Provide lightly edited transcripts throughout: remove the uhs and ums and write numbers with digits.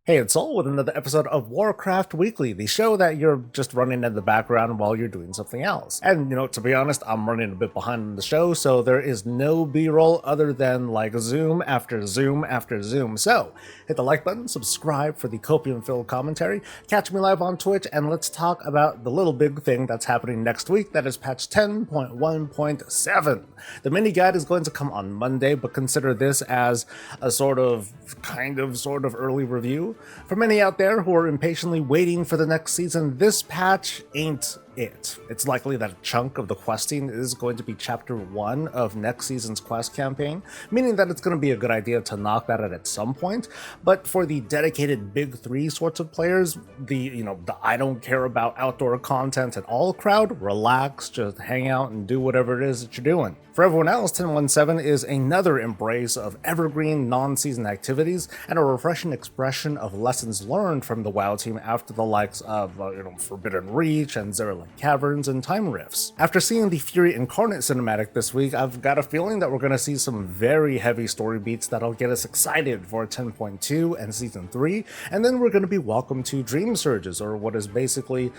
Hey, it's Soul with another episode of Warcraft Weekly, the show that you're just running in the background while you're doing something else. And, to be honest, I'm running a bit behind on the show, so there is no B-roll other than like zoom after zoom after zoom. So, hit the like button, subscribe for the copium-filled commentary, catch me live on Twitch, and let's talk about the little big thing that's happening next week, that is patch 10.1.7. The mini guide is going to come on Monday, but consider this as a sort of early review. For many out there who are impatiently waiting for the next season, this patch ain't it. It's likely that a chunk of the questing is going to be chapter 1 of next season's quest campaign, meaning that it's going to be a good idea to knock that out at some point. But for the dedicated big 3 sorts of players, the I don't care about outdoor content at all crowd, relax, just hang out and do whatever it is that you're doing. For everyone else, 10.1.7 is another embrace of evergreen non-season activities and a refreshing expression of lessons learned from the WoW team after the likes of Forbidden Reach and Zerlin Caverns and Time Rifts. After seeing the Fury Incarnate cinematic this week, I've got a feeling that we're going to see some very heavy story beats that'll get us excited for 10.2 and Season 3, and then we're going to be welcome to Dream Surges, or what is basically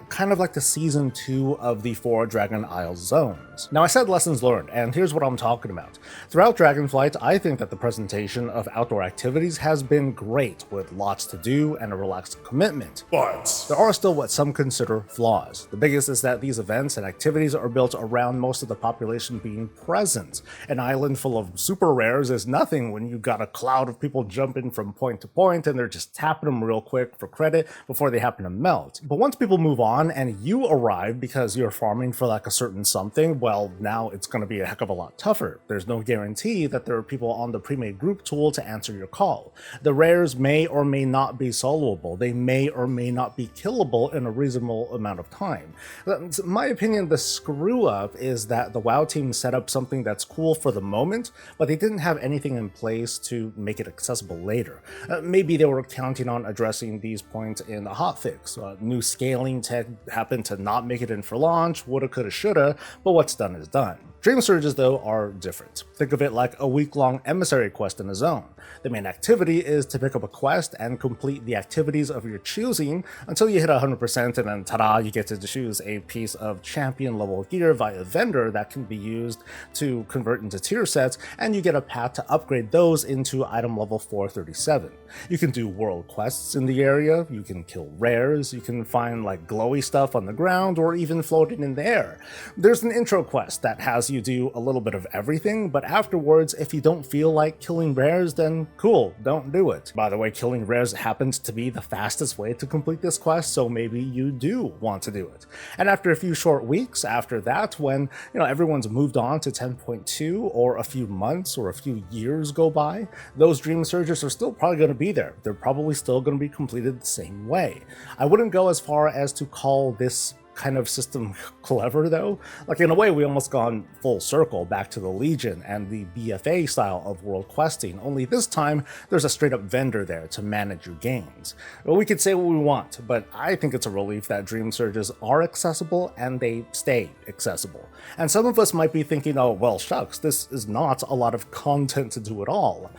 kind of like the Season 2 of the 4 Dragon Isle zones. Now, I said lessons learned, and here's what I'm talking about. Throughout Dragonflight, I think that the presentation of outdoor activities has been great, with lots to do and a relaxed commitment. But there are still what some consider flaws. The biggest is that these events and activities are built around most of the population being present. An island full of super rares is nothing when you've got a cloud of people jumping from point to point and they're just tapping them real quick for credit before they happen to melt. But once people move on and you arrive because you're farming for like a certain something, well, now it's going to be a heck of a lot tougher. There's no guarantee that there are people on the pre-made group tool to answer your call. The rares may or may not be soloable. They may or may not be killable in a reasonable amount of time. In my opinion, the screw up is that the WoW team set up something that's cool for the moment, but they didn't have anything in place to make it accessible later. Maybe they were counting on addressing these points in a hotfix. New scaling tech happened to not make it in for launch, woulda, coulda, shoulda, but what's done is done. Dream Surges, though, are different. Think of it like a week-long emissary quest in a zone. The main activity is to pick up a quest and complete the activities of your choosing until you hit 100%, and then ta-da, you get to choose a piece of champion-level gear via vendor that can be used to convert into tier sets, and you get a path to upgrade those into item level 437. You can do world quests in the area, you can kill rares, you can find like glowy stuff on the ground, or even floating in the air. There's an intro quest that has you do a little bit of everything, but afterwards, if you don't feel like killing rares, then cool, don't do it. By the way, killing rares happens to be the fastest way to complete this quest, so maybe you do want to do it. And after a few short weeks after that, when everyone's moved on to 10.2, or a few months or a few years go by, those Dream Surges are still probably going to be there. They're probably still going to be completed the same way. I wouldn't go as far as to call this kind of system clever, though. Like, in a way, we almost gone full circle back to the Legion and the BFA style of world questing, only this time there's a straight up vendor there to manage your gains. Well, we could say what we want, but I think it's a relief that Dream Surges are accessible and they stay accessible. And some of us might be thinking, oh, well, shucks, this is not a lot of content to do at all.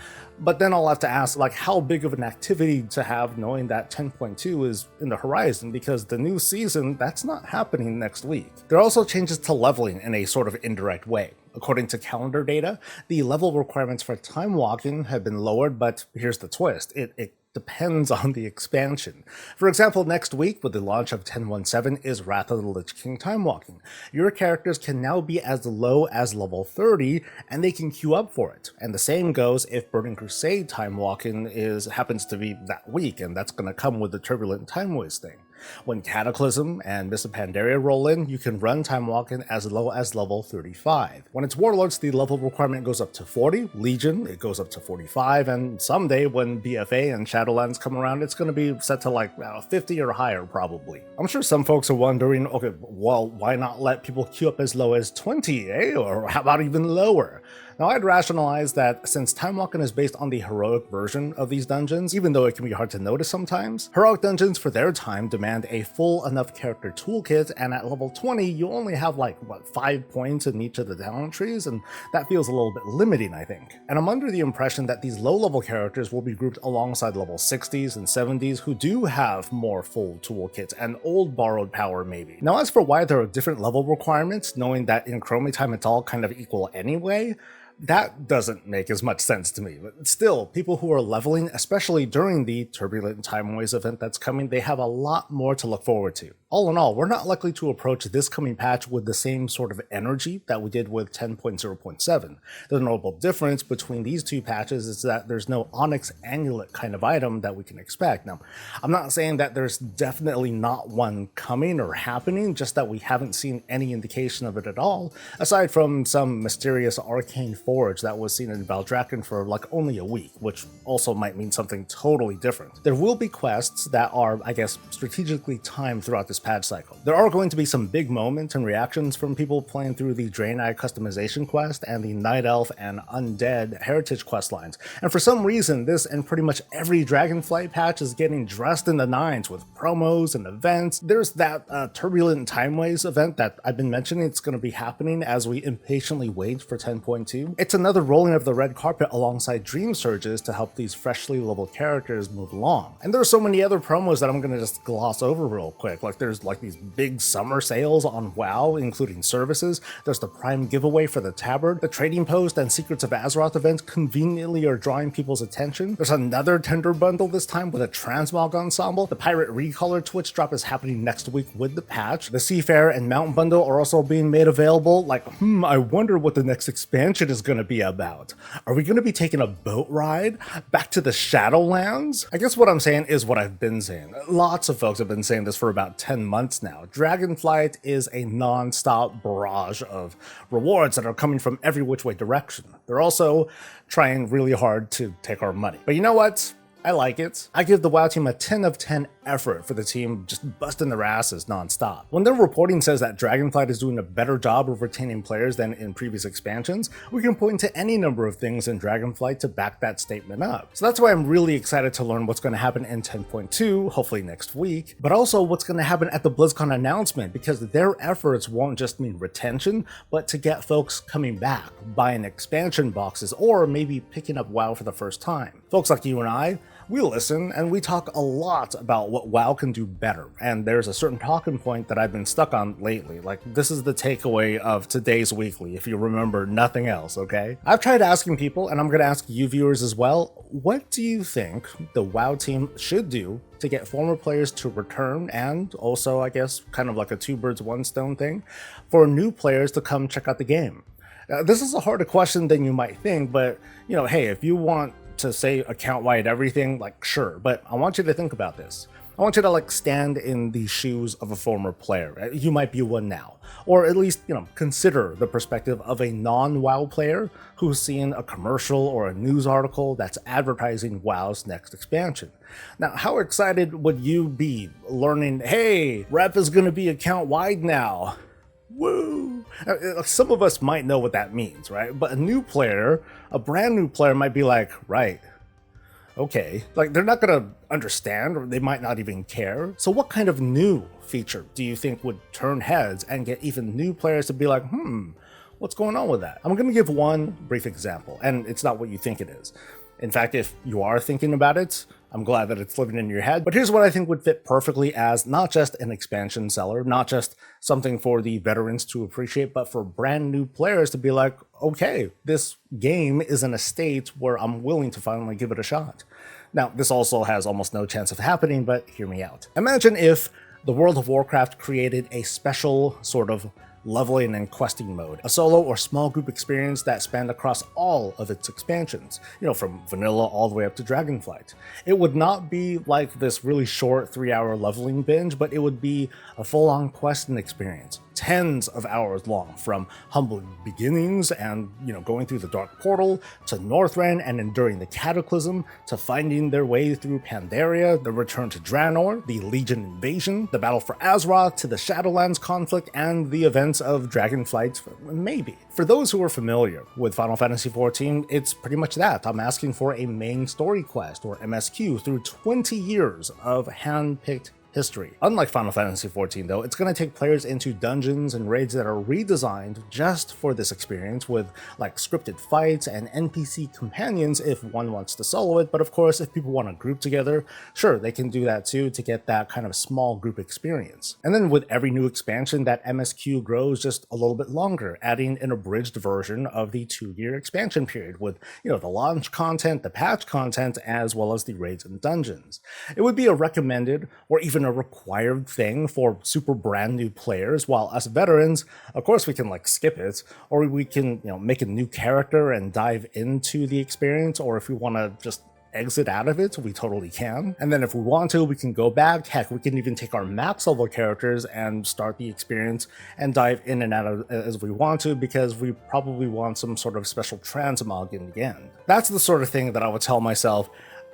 But then I'll have to ask, like, how big of an activity to have knowing that 10.2 is in the horizon, because the new season, that's not happening next week. There are also changes to leveling in a sort of indirect way. According to calendar data, the level requirements for Timewalking have been lowered, but here's the twist. It depends on the expansion. For example, next week with the launch of 10.1.7 is Wrath of the Lich King Timewalking. Your characters can now be as low as level 30 and they can queue up for it. And the same goes if Burning Crusade Timewalking happens to be that week, and that's going to come with the Turbulent Time Waste thing. When Cataclysm and Mists of Pandaria roll in, you can run Timewalking as low as level 35. When it's Warlords, the level requirement goes up to 40, Legion, it goes up to 45, and someday when BFA and Shadowlands come around, it's going to be set to like 50 or higher probably. I'm sure some folks are wondering, okay, well, why not let people queue up as low as 20, eh? Or how about even lower? Now, I'd rationalize that since Timewalking is based on the heroic version of these dungeons, even though it can be hard to notice sometimes, heroic dungeons for their time demand a full enough character toolkit, and at level 20, you only have like, 5 points in each of the talent trees, and that feels a little bit limiting, I think. And I'm under the impression that these low-level characters will be grouped alongside level 60s and 70s who do have more full toolkits and old borrowed power maybe. Now, as for why there are different level requirements, knowing that in Chromie time it's all kind of equal anyway, that doesn't make as much sense to me. But still, people who are leveling, especially during the Turbulent Timeways event that's coming, they have a lot more to look forward to. All in all, we're not likely to approach this coming patch with the same sort of energy that we did with 10.0.7. The notable difference between these two patches is that there's no Onyx Amulet kind of item that we can expect. Now, I'm not saying that there's definitely not one coming or happening, just that we haven't seen any indication of it at all, aside from some mysterious arcane forge that was seen in Valdrakken for like only a week, which also might mean something totally different. There will be quests that are, I guess, strategically timed throughout this patch cycle. There are going to be some big moments and reactions from people playing through the Draenei customization quest and the Night Elf and Undead heritage quest lines. And for some reason, this and pretty much every Dragonflight patch is getting dressed in the nines with promos and events. There's that Turbulent Timeways event that I've been mentioning. It's going to be happening as we impatiently wait for 10.2. It's another rolling of the red carpet alongside Dream Surges to help these freshly leveled characters move along. And there are so many other promos that I'm going to just gloss over real quick. Like there's like these big summer sales on WoW, including services. There's the Prime giveaway for the Tabard. The Trading Post and Secrets of Azeroth events conveniently are drawing people's attention. There's another Tender bundle this time with a Transmog ensemble. The Pirate Recolor Twitch drop is happening next week with the patch. The Seafarer and Mountain bundle are also being made available. Like, I wonder what the next expansion is going to be about. Are we going to be taking a boat ride back to the Shadowlands? I guess what I'm saying is what I've been saying. Lots of folks have been saying this for about 10 months now. Dragonflight is a non-stop barrage of rewards that are coming from every which way direction. They're also trying really hard to take our money. But you know what? I like it. I give the WoW team a 10 of 10 effort for the team just busting their asses non-stop. When their reporting says that Dragonflight is doing a better job of retaining players than in previous expansions, we can point to any number of things in Dragonflight to back that statement up. So that's why I'm really excited to learn what's going to happen in 10.2, hopefully next week, but also what's going to happen at the BlizzCon announcement, because their efforts won't just mean retention, but to get folks coming back, buying expansion boxes, or maybe picking up WoW for the first time. Folks like you and I, we listen and we talk a lot about what WoW can do better, and there's a certain talking point that I've been stuck on lately. Like, this is the takeaway of today's weekly, if you remember nothing else, okay? I've tried asking people, and I'm going to ask you viewers as well, what do you think the WoW team should do to get former players to return, and also, I guess, kind of like a two birds one stone thing, for new players to come check out the game? This is a harder question than you might think, but, you know, hey, if you want to say account-wide everything, like, sure, but I want you to think about this. I want you to like stand in the shoes of a former player. You might be one now, or at least, you know, consider the perspective of a non-WoW player who's seen a commercial or a news article that's advertising WoW's next expansion. Now, how excited would you be learning, hey, rep is going to be account-wide now? Woo! Some of us might know what that means, right? But a new player, a brand new player might be like, right, okay. Like, they're not going to understand, or they might not even care. So what kind of new feature do you think would turn heads and get even new players to be like, what's going on with that? I'm going to give one brief example, and it's not what you think it is. In fact, if you are thinking about it, I'm glad that it's living in your head. But here's what I think would fit perfectly as not just an expansion seller, not just something for the veterans to appreciate, but for brand new players to be like, okay, this game is in a state where I'm willing to finally give it a shot. Now, this also has almost no chance of happening, but hear me out. Imagine if the World of Warcraft created a special sort of leveling and questing mode, a solo or small group experience that spanned across all of its expansions, you know, from vanilla all the way up to Dragonflight. It would not be like this really short 3-hour leveling binge, but it would be a full-on questing experience, tens of hours long, from humble beginnings and, going through the Dark Portal, to Northrend and enduring the Cataclysm, to finding their way through Pandaria, the return to Draenor, the Legion invasion, the battle for Azeroth, to the Shadowlands conflict, and the events of Dragonflight, maybe. For those who are familiar with Final Fantasy XIV, it's pretty much that. I'm asking for a main story quest, or MSQ, through 20 years of hand-picked history. Unlike Final Fantasy XIV though, it's going to take players into dungeons and raids that are redesigned just for this experience, with like scripted fights and NPC companions if one wants to solo it, but of course if people want to group together, sure, they can do that too to get that kind of small group experience. And then with every new expansion, that MSQ grows just a little bit longer, adding an abridged version of the 2-year expansion period with, the launch content, the patch content, as well as the raids and dungeons. It would be a recommended or even a required thing for super brand new players, while us veterans, of course, we can skip it, or we can make a new character and dive into the experience, or if we want to just exit out of it, we totally can. And then if we want to, we can go back. Heck, we can even take our max level characters and start the experience and dive in and out of as we want to, because we probably want some sort of special transmog in the end. That's the sort of thing that I would tell myself.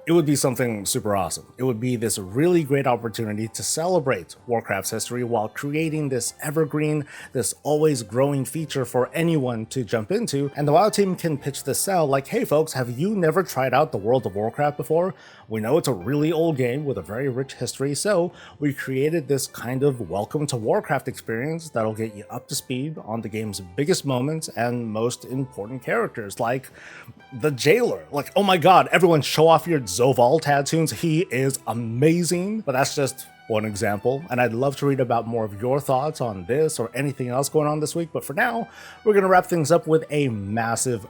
It would be something super awesome. It would be this really great opportunity to celebrate Warcraft's history while creating this evergreen, this always growing feature for anyone to jump into. And the WoW team can pitch this sell like, hey folks, have you never tried out the World of Warcraft before? We know it's a really old game with a very rich history, so we created this kind of welcome to Warcraft experience that'll get you up to speed on the game's biggest moments and most important characters, like the Jailer. Like, oh my god, everyone show off your Zoval tattoos, he is amazing. But that's just one example, and I'd love to read about more of your thoughts on this or anything else going on this week. But for now, we're going to wrap things up with a massive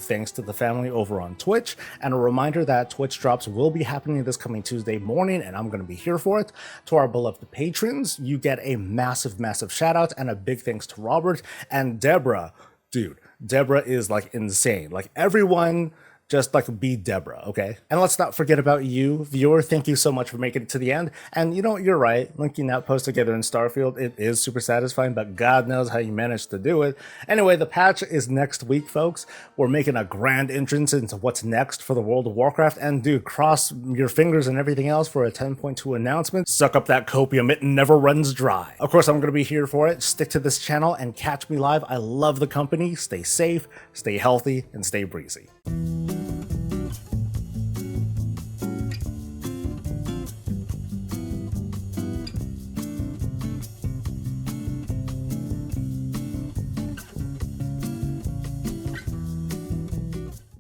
thanks to the family over on Twitch, and a reminder that Twitch drops will be happening this coming Tuesday morning, and I'm going to be here for it. To our beloved patrons, you get a massive shout out, and a big thanks to Robert and Deborah. Dude, Deborah is insane. Everyone just be Deborah, okay? And let's not forget about you, viewer. Thank you so much for making it to the end. And you're right, linking that post together in Starfield, it is super satisfying, but God knows how you managed to do it. Anyway, the patch is next week, folks. We're making a grand entrance into what's next for the World of Warcraft, and dude, cross your fingers and everything else for a 10.2 announcement. Suck up that copium, it never runs dry. Of course, I'm going to be here for it. Stick to this channel and catch me live. I love the company. Stay safe, stay healthy, and stay breezy.